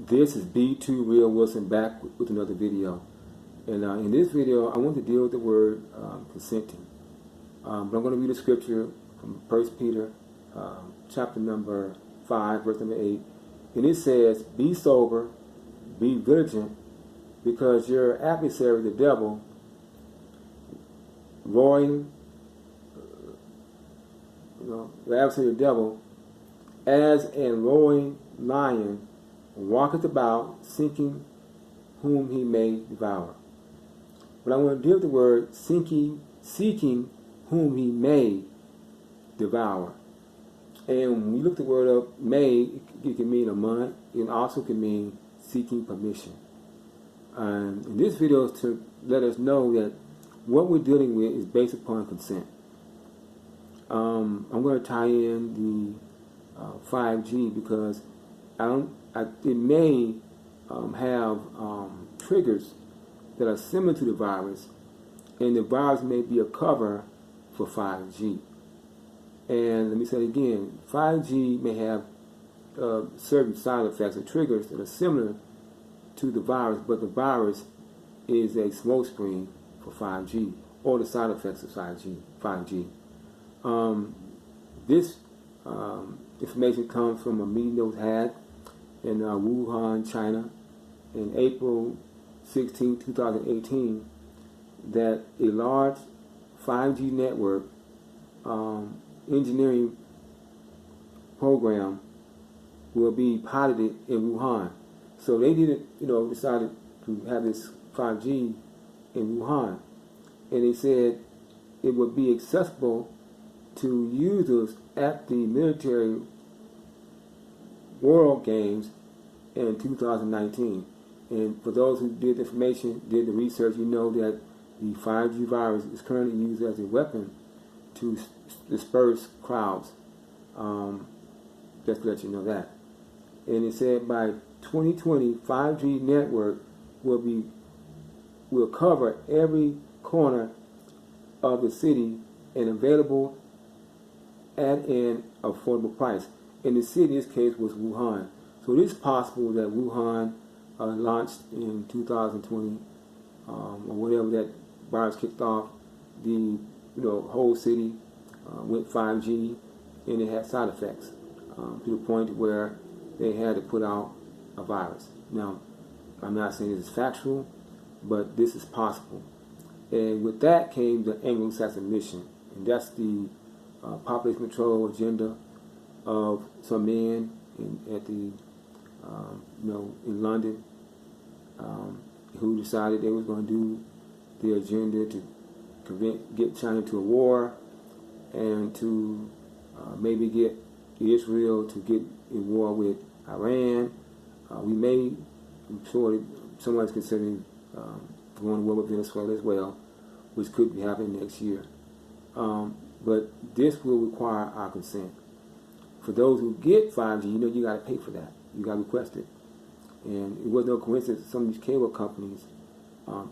This is B2 Real Wilson back with another video. And in this video, I want to deal with the word consenting. But I'm going to read a scripture from 1 Peter chapter number 5, verse number 8. And it says, "Be sober, be vigilant, because your adversary, the devil, roaring, the adversary, the devil, as a roaring lion, walketh about, seeking whom he may devour." But I want to deal with the word seeking whom he may devour. And when you look the word up, may, it can mean a month. It also can mean seeking permission. And this video is to let us know that what we're dealing with is based upon consent. I'm going to tie in the 5G because it may have triggers that are similar to the virus, and the virus may be a cover for 5G. And let me say it again, 5G may have certain side effects or triggers that are similar to the virus, but the virus is a smokescreen for 5G, or the side effects of 5G. This information comes from a meeting that was had in Wuhan, China, in April 16, 2018, that a large 5G network engineering program will be piloted in Wuhan. So they decided to have this 5G in Wuhan, and they said it would be accessible to users at the military World Games in 2019. And for those who did the information, did the research, you know that the 5G virus is currently used as a weapon to disperse crowds. Just to let you know that. And it said by 2020, 5G network will cover every corner of the city and available at an affordable price. And the city in this case was Wuhan. So it is possible that Wuhan launched in 2020 or whatever that virus kicked off. The whole city went 5G, and it had side effects to the point where they had to put out a virus. Now, I'm not saying this is factual, but this is possible. And with that came the Anglo-Saxon mission, and that's the population control agenda of some men in London, who decided they was going to do the agenda to get China to a war, and to maybe get Israel to get in war with Iran. I'm sure that someone's considering going to war with Venezuela as well, which could be happening next year. But this will require our consent. For those who get 5G, you got to pay for that. You got to request it. And it was no coincidence that some of these cable companies,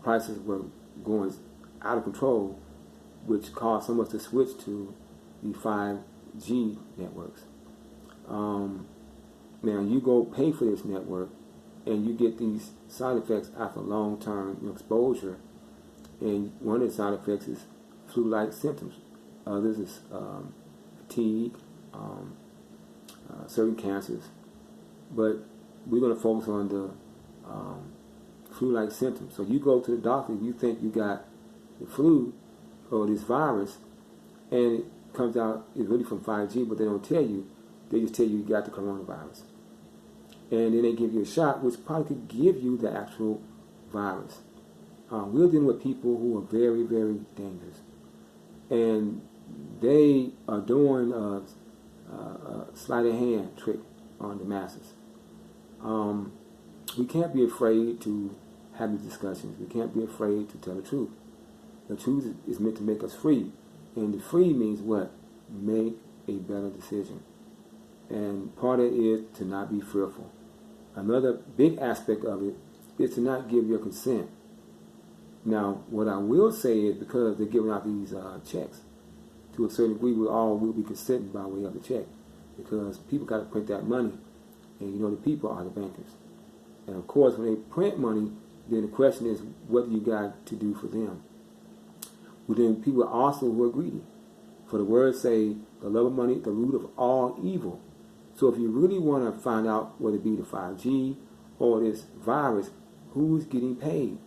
prices were going out of control, which caused some of us to switch to the 5G networks. Now, you go pay for this network, and you get these side effects after long-term exposure. And one of the side effects is flu-like symptoms. Others is fatigue, certain cancers. But we're going to focus on the flu-like symptoms. So you go to the doctor, you think you got the flu or this virus, and it comes out it's really from 5G, but they don't tell you. They just tell you you got the coronavirus. And then they give you a shot, which probably could give you the actual virus. We're dealing with people who are very, very dangerous. And they are doing a sleight of hand trick on the masses. We can't be afraid to have these discussions. We can't be afraid to tell the truth. The truth is meant to make us free. And the free means what? Make a better decision. And part of it is to not be fearful. Another big aspect of it is to not give your consent. Now, what I will say is, because they're giving out these checks, to a certain degree, we all will be consenting by way of the check, because people got to print that money, and the people are the bankers. And of course, when they print money, then the question is, what do you got to do for them? Well, then people also who are greedy. For the words say, the love of money, the root of all evil. So if you really want to find out whether it be the 5G or this virus, who's getting paid?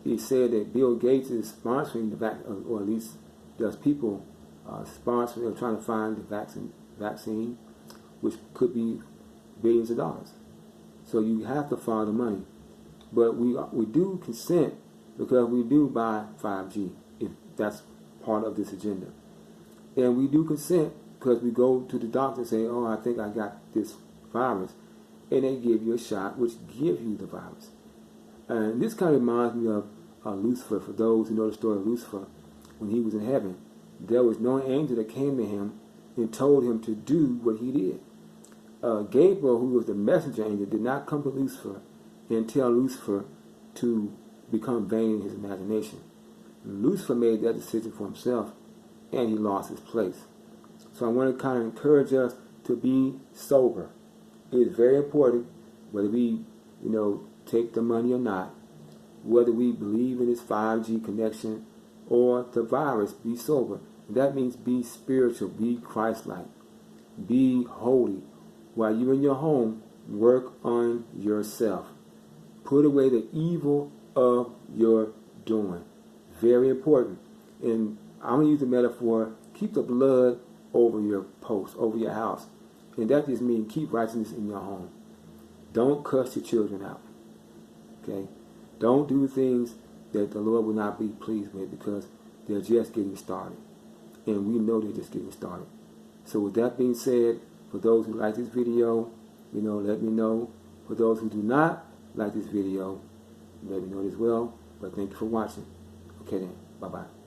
He said that Bill Gates is sponsoring the vaccine, or at least there's people sponsoring or trying to find the vaccine, which could be billions of dollars. So you have to follow the money. But we do consent because we do buy 5G, if that's part of this agenda. And we do consent because we go to the doctor and say, oh, I think I got this virus. And they give you a shot which gives you the virus. And this kind of reminds me of Lucifer. For those who know the story of Lucifer, when he was in heaven, there was no angel that came to him and told him to do what he did. Gabriel, who was the messenger angel, did not come to Lucifer and tell Lucifer to become vain in his imagination. Lucifer made that decision for himself, and he lost his place. So I want to kind of encourage us to be sober. It is very important, whether we, take the money or not, whether we believe in this 5G connection or the virus, be sober. That means be spiritual, be Christ-like, be holy. While you're in your home, work on yourself. Put away the evil of your doing. Very important. And I'm going to use the metaphor, keep the blood over your post, over your house. And that just means keep righteousness in your home. Don't cuss your children out. Okay? Don't do things that the Lord will not be pleased with because they're just getting started. And we know they're just getting started. So with that being said, for those who like this video, let me know. For those who do not like this video, let me know as well. But thank you for watching. Okay then, bye-bye.